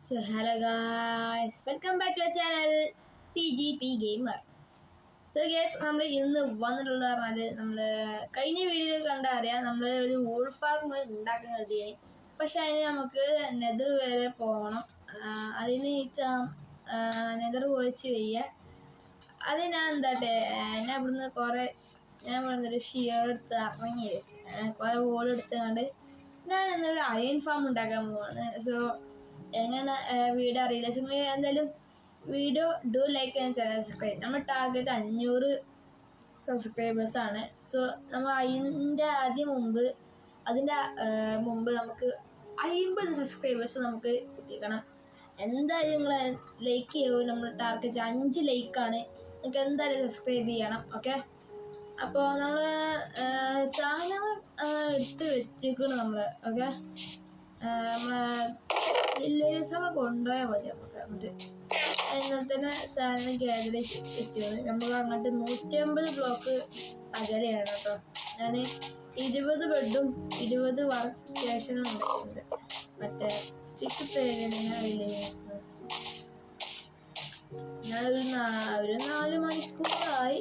So hello guys, welcome back to our channel TGP Gamer. So guys, നമ്മൾ ഇന്ന് വന്നിട്ടുള്ള പറഞ്ഞാൽ നമ്മൾ കഴിഞ്ഞ വീഡിയോയിൽ കണ്ടറിയാം നമ്മൾ ഒരു വോൾ ഫാം ഉണ്ടാക്കാൻ റെഡിയായി. പക്ഷെ അതിന് നമുക്ക് നെതർ വരെ പോകണം. അതിന് നെതർ പൊളിച്ച് വയ്യ. അത് ഞാൻ എന്താട്ടെ ഞാൻ ഇവിടുന്ന് ഒരു ഷിയർ എടുത്ത് ഇറങ്ങി കുറേ വോൾ എടുത്തുകൊണ്ട് ഞാൻ എന്നൊരു അയൺ ഫാം ഉണ്ടാക്കാൻ പോവാണ്. സോ എങ്ങനെ വീഡിയോ അറിയില്ല. എന്തായാലും video do like and channel subscribe. നമ്മുടെ ടാർഗറ്റ് 500 സബ്സ്ക്രൈബേഴ്സാണ്. സോ നമ്മൾ അതിൻ്റെ മുമ്പ് നമുക്ക് 50 സബ്സ്ക്രൈബേഴ്സ് നമുക്ക് കിട്ടിക്കണം. എന്തായാലും നിങ്ങൾ ലൈക്ക് ചെയ്യുമോ? നമ്മൾ ടാർഗറ്റ് 5 ലൈക്കാണ്. നിങ്ങൾക്ക് എന്തായാലും സബ്സ്ക്രൈബ് ചെയ്യണം. ഓക്കെ, അപ്പോൾ നമ്മൾ സാധനങ്ങൾ എടുത്ത് വെച്ചേക്കണം നമ്മൾ. ഓക്കെ, നമ്മളെ വില്ലേജൊക്കെ കൊണ്ടുപോയാൽ മതി നമുക്ക്. എന്നിട്ട് എന്നാൽ തന്നെ സാധനം ഗ്യാദറി വെച്ചത് നമുക്ക് അങ്ങോട്ട് 150 ബ്ലോക്ക് അകലെയാണ് കേട്ടോ. ഞാൻ 20 ബെഡും 20 വർക്ക് സ്റ്റേഷനും ഉണ്ടായിട്ടുണ്ട്. മറ്റേ സ്റ്റിക്ക് വില്ലേജ് ഞാനൊരു 4 മണിക്കൂറായി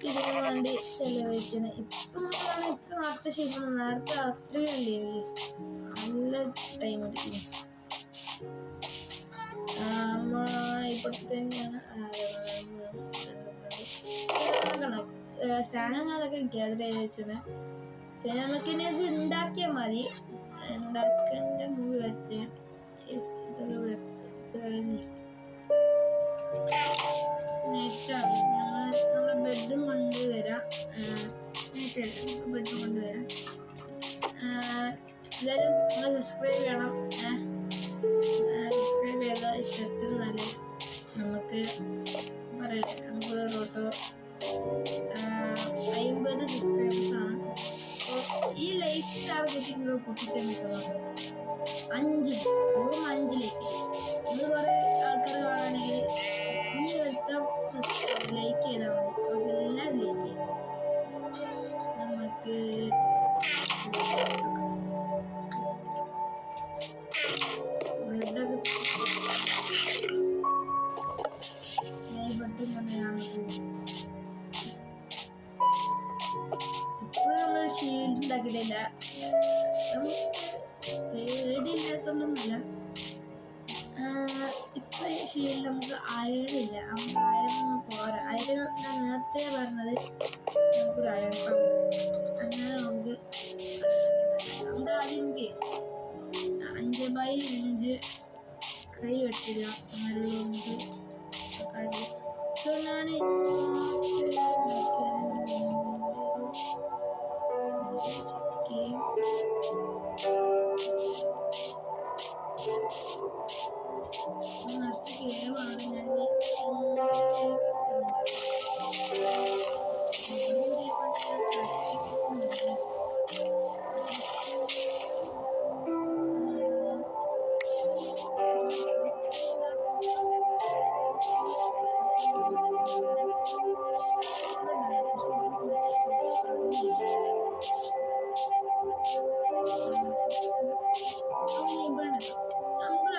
ഇതിനു വേണ്ടി ചെലവഴിച്ചത്. ഇപ്പം നേരത്തെ ശരിക്കും നേരത്തെ അത്രയല്ലേ നല്ല ടൈം എടുക്കുന്നു. ഇപ്പോൾ തന്നെയാണ് സാധനങ്ങളൊക്കെ ഗ്യാദർ ചെയ്ത് വെച്ചത്. പിന്നെ നമുക്കിനി അത് ഉണ്ടാക്കിയാൽ മതി. ഉണ്ടാക്കേണ്ട മുമ്പ് വെച്ച് നെറ്റാണ് നമ്മളെ ബെഡും കൊണ്ടുവരാം. എല്ലാവരും നിങ്ങൾ സബ്സ്ക്രൈബ് ചെയ്യണം. സബ്സ്ക്രൈബ് ചെയ്താൽ ഇഷ്ടത്തിൽ നല്ല നമുക്ക് പറയില്ല. നമുക്ക് റോട്ടോ 50 സബ്സ്ക്രൈബേഴ്സാണ്. അപ്പോൾ ഈ ലൈക്ക് ടാർഗറ്റ് നിങ്ങൾ പൊട്ടിച്ചാൽ കിട്ടുന്നത് 5 ലൈക്ക്. ഇത് കുറേ ആൾക്കാർ കാണുകയാണെങ്കിൽ ഈ വെട്ടം ലൈക്ക് ചെയ്താൽ മതി. നമുക്ക് എല്ലാം ലൈക്ക് ചെയ്യാം. നമുക്ക് ഇപ്പോഴും നമ്മൾ ഷീൽഡ് ഉണ്ടാക്കിയിട്ടില്ല. പേടിയില്ലാത്തതൊന്നുമില്ല. ഇപ്പൊ ഷീൽഡ് നമുക്ക് അയണില്ല. നമുക്ക് അയണൊന്നും പോരാ. അയൺ ഞാൻ നേരത്തെ പറഞ്ഞത് നമുക്കൊരു അയൺ അങ്ങനെ നമുക്ക് ആദ്യം 5x5 കൈ വെട്ടില്ല. അങ്ങനെ നമുക്ക് സോ ഞാൻ നിറച്ച് കേവാണ്. നമുക്കൊരു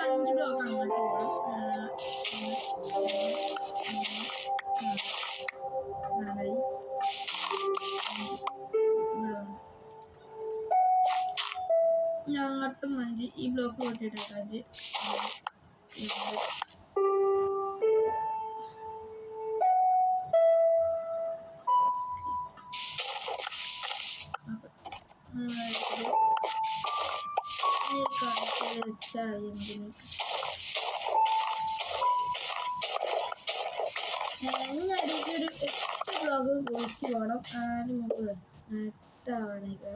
5 ബ്ലോക്ക് അങ്ങോട്ട് പോകണം. അങ്ങോട്ടും 5 ഈ ബ്ലോക്ക് പോട്ടിട്ട് 5 വെച്ചാൽ അടിക്ക് ഒരു 8 ബ്ലോക്ക് ഒഴിച്ച് പോകണം. 4 മുമ്പ് 8 ആവണേക്ക്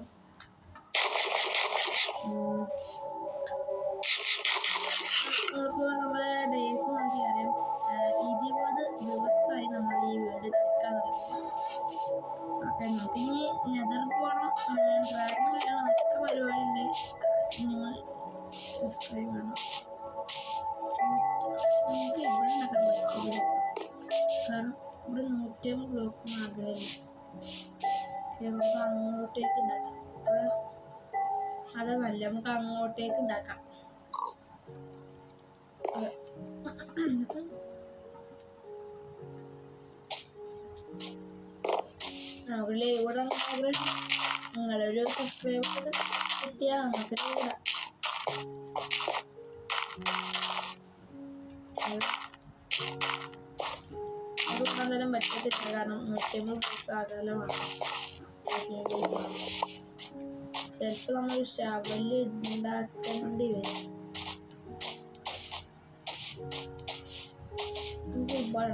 നമ്മളെ ഡേയ്സ് നോക്കി അറിയാം. 20 ദിവസമായി നമ്മൾ ഈ വീട് കളിക്കാൻ തുടങ്ങി. ഓക്കെ, നമുക്കിനി നെതർ പോകണം, ഡ്രാഗൺ ചെയ്യണം, ഒക്കെ പരിപാടിയുണ്ട്. നിങ്ങൾ സബ്സ്ക്രൈബ് ചെയ്യണം. നമുക്ക് ഇവിടെ ഉണ്ടാക്കാൻ പറ്റില്ല, കാരണം ഇവിടെ 150 ബ്ലോക്ക് മാത്രമേ. നമുക്ക് അങ്ങോട്ടേക്ക് ഉണ്ടാക്കാം. അത് നല്ല നമുക്ക് അങ്ങോട്ടേക്ക് ഉണ്ടാക്കാം. നിങ്ങളൊരു സബ്സ്ക്രൈബർ കിട്ടിയാൽ നമുക്ക് ചെയ്യാം. അന്നേരം പറ്റത്തില്ല, കാരണം 150 അകലമാണ്. ചിലപ്പോൾ നമ്മൾ ശവല് ഉണ്ടാക്കേണ്ടി വരും. നമുക്ക് ഒരുപാട്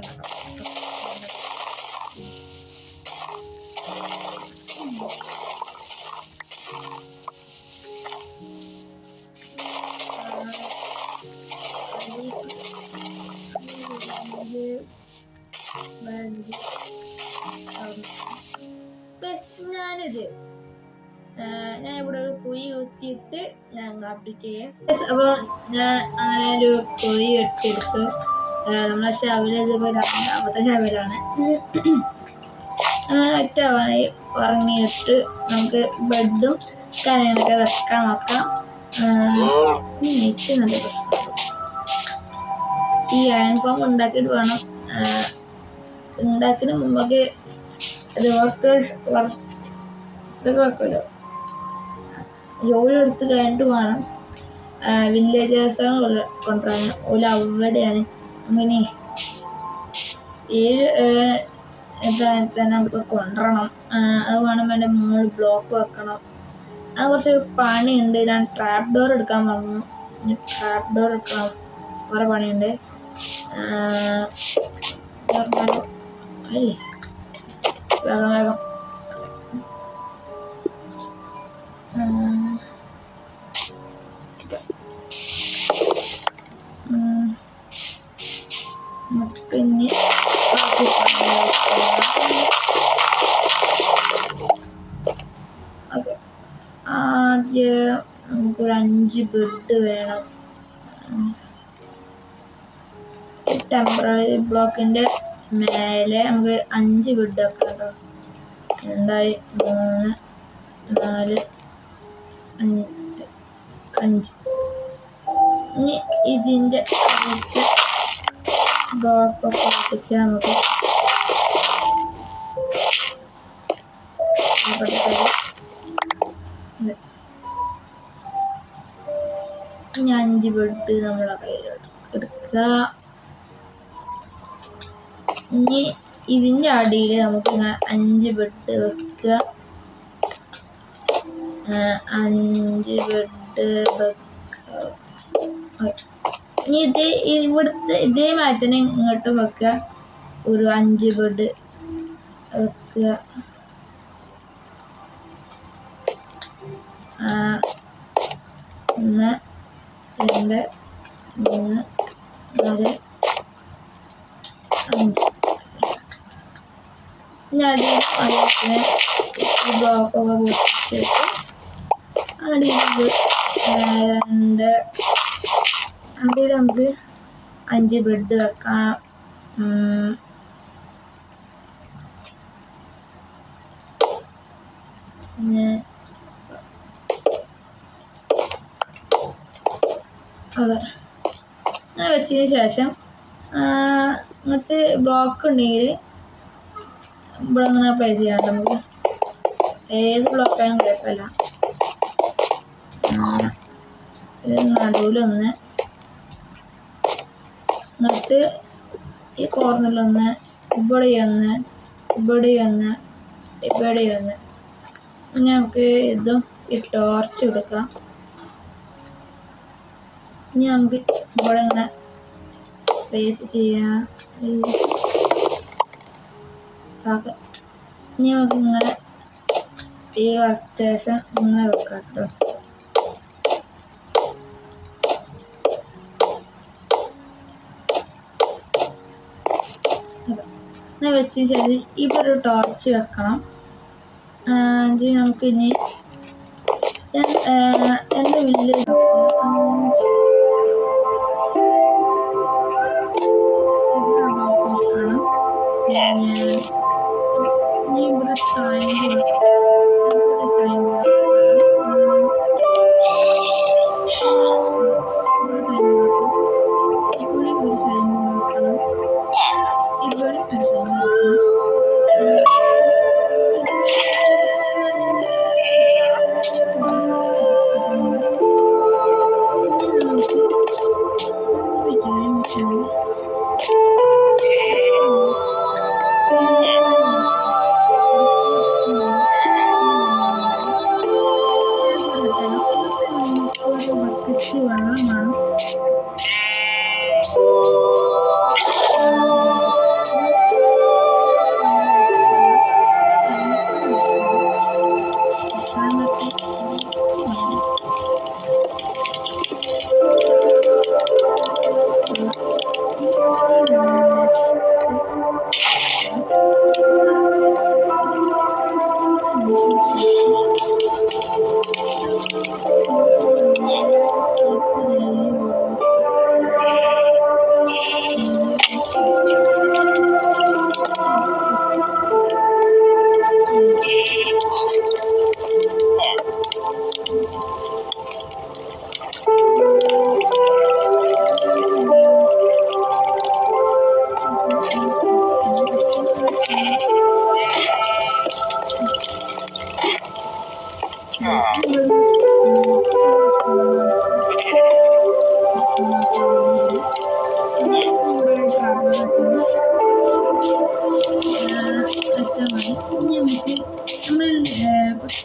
ഞാൻ ഇവിടെ ഒരു കുഴി കുത്തിയിട്ട് ഞങ്ങൾ അപ്ഡേറ്റ് ചെയ്യാം. അപ്പോൾ ഞാൻ അങ്ങനെ ഒരു കുഴി വെട്ടിയെടുത്ത് നമ്മളെ ഷവല് ഇതുപോലെ രണ്ടാമത്തെ ഷവലാണ് ഒറ്റവായി ഉറങ്ങിയിട്ട് നമുക്ക് ബെഡും കാര്യങ്ങളൊക്കെ വെക്കാൻ നോക്കാം. നെറ്റ് നല്ല പ്രശ്നം. ഈ അയൺ ഫോം ഉണ്ടാക്കിയിട്ട് വേണം, ഉണ്ടാക്കിയിട്ട് മുമ്പൊക്കെ ഇത് ഇതൊക്കെ വെക്കുമല്ലോ, ജോലി എടുത്ത് കഴിഞ്ഞിട്ട് വേണം വില്ലേജേഴ്സാണ് കൊണ്ടുവരാൻ. ഓല അവിടെയാണ് അങ്ങനെ 7 തന്നെ നമുക്ക് കൊണ്ടുവരണം. അത് വേണം, എൻ്റെ മുകളിൽ ബ്ലോക്ക് വെക്കണം. അത് കുറച്ച് പണിയുണ്ട്. ഞാൻ ട്രാപ്പ് ഡോർ എടുക്കാൻ പറഞ്ഞു. ട്രാപ്പ് ഡോർ എടുക്കണം, വേറെ പണിയുണ്ട്. അല്ലേ വേഗം വേഗം നമുക്കിനി ഓക്കെ. ആദ്യം നമുക്കൊരു 5 ബെഡ് വേണം. ടെമ്പററി ബ്ലോക്കിൻ്റെ മേലെ നമുക്ക് 5 ബെഡ് വെക്കണം കേട്ടോ. 2 3 4 5. ഇനി ഇതിൻ്റെ ബ്ലോക്കൊക്കെ വെച്ച് നമുക്ക് ഇനി 5 ബെഡ് നമ്മളെ കയ്യിലോട്ട് എടുക്കുക. ഇനി ഇതിൻ്റെ അടിയിൽ നമുക്ക് ഇങ്ങനെ 5 ബെഡ് വെക്കുക. 5 ബെഡ് ഇനി ഇവിടുത്തെ ഇതേമാതിരി തന്നെ ഇങ്ങോട്ട് വെക്കുക. ഒരു 5 ബെഡ് വെക്കുക. 1 2 3 4 5. ഇനി അടിയിൽ അതിന് ബ്ലോക്കൊക്കെ പൊട്ടിച്ചിട്ട് അടിയിൽ 2 അടിയിൽ നമുക്ക് 5 ബെഡ് വെക്കാം. അതെ, അങ്ങനെ വെച്ചതിന് ശേഷം ഇങ്ങോട്ട് ബ്ലോക്ക് ഉണ്ടെങ്കിൽ ഇവിടെ അങ്ങനെ പ്ലേസ് ചെയ്യാം. നമുക്ക് ഏത് ബ്ലോക്കായാലും കുഴപ്പമില്ല. ഇത് നടുവിലൊന്ന്, എന്നിട്ട് ഈ കോർണറിലൊന്ന്, ഇവിടെയൊന്ന്, ഇവിടെയൊന്ന്, ഇവിടെയൊന്ന്. ഇനി നമുക്ക് ഇതും ഈ ടോർച്ച് കൊടുക്കാം. ഇനി നമുക്ക് ഇവിടെ ഇങ്ങനെ പ്ലേസ് ചെയ്യാം. ഇനി നമുക്ക് ഇങ്ങനെ ഈ വർക്ക് സ്റ്റേഷൻ ഇങ്ങനെ വെക്കാം കേട്ടോ. ഇങ്ങനെ വെച്ചതിന് ശേഷം ഇവിടെ ഒരു ടോർച്ച് വെക്കണം. നമുക്ക് ഇനി എൻ്റെ വീട്ടിൽ ഇവിടെ സൈൻ വേണം.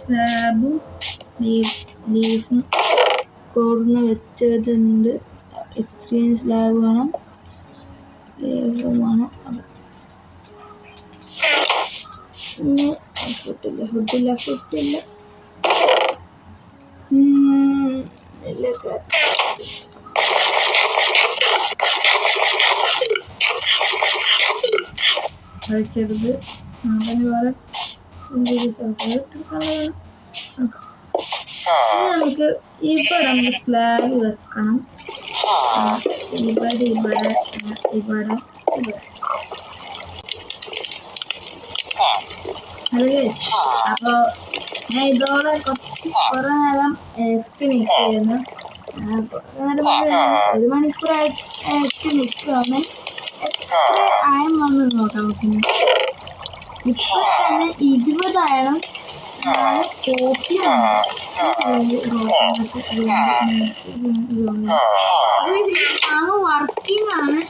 സ്ലാബും ലീഫും കൊടുന്ന് വെച്ചതുണ്ട്. ഇത്രയും സ്ലാബ് വേണം, ലീഫും വേണം. ഫുഡില്ല ചെറുത് വേറെ നമുക്ക് ഇവിടെ സ്ലാബ് വെക്കണം. ഇവിടെ അപ്പൊ ഞാൻ ഇതോടെ കുറെ നേരം നിൽക്കുന്നു. ഒരു മണിക്കൂറായിട്ട് നിൽക്കുകയാണ്. എത്ര ആയം വന്ന് നോക്കാം നമുക്ക്. ഇപ്പൊ തന്നെ 20 ആയം കോപ്പി വർക്കിംഗ് ആണ്.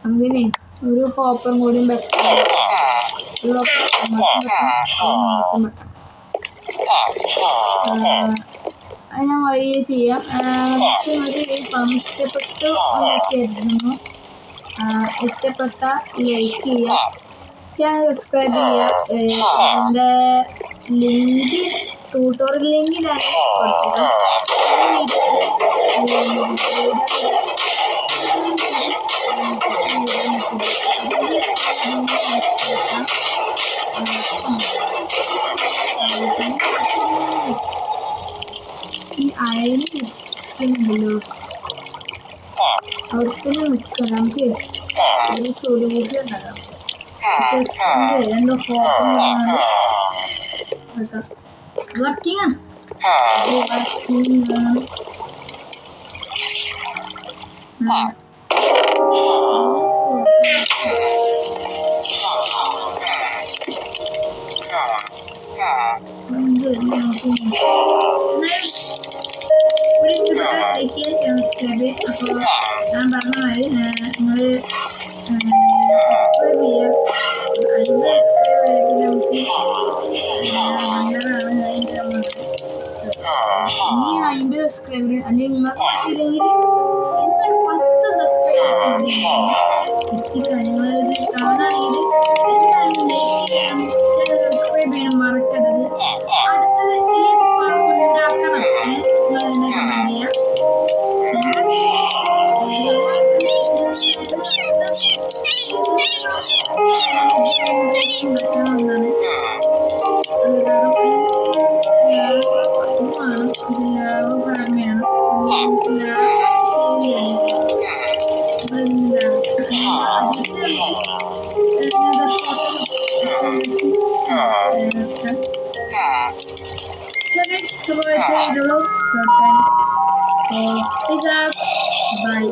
അങ്ങനെ ഒരു ഹോപ്പറും കൂടി വെക്കാം. അതിനെ വഴിയെ ചെയ്യാം. ഇഷ്ടപ്പെട്ടു കരുതുന്നു. ഇഷ്ടപ്പെട്ട ലൈക്ക് ചെയ്യുക, ചാനൽ സബ്സ്ക്രൈബ് ചെയ്യുക. എൻ്റെ ലിങ്ക് ട്യൂട്ടോറിയൽ ലിങ്ക് ഞാൻ കൊടുക്കാം. ഈ അയന് കിട്ടുന്നുണ്ടല്ലോ, അവിടുത്തെ നിൽക്കുക. നമുക്ക് സോഡിയം ഉണ്ടാകാം. രണ്ടോ വർക്കിംഗ് ആണ്. അപ്പോൾ ഞാൻ പറഞ്ഞ മാതിരി നിങ്ങൾ സബ്സ്ക്രൈബ് ചെയ്യുക. 50 സബ്സ്ക്രൈബ് ആയിട്ട് നമുക്ക് വന്നതാണ്. ഇനി 50 സബ്സ്ക്രൈബർ അല്ലെങ്കിൽ നിങ്ങൾക്ക് എന്തൊരു 10 സബ്സ്ക്രൈബേഴ്സ് മതി. നിങ്ങളത് കാണുകയാണെങ്കിൽ എന്തായാലും ലൈക്ക് ചെയ്യണം, ചാനൽ സബ്സ്ക്രൈബ് ചെയ്യണം മറക്കരുത്. അടുത്തത് ഏത് ഫാം ഉണ്ടാക്കണം നിങ്ങൾ തന്നെ കമന്റ് ചെയ്യാം. Peace out. Bye.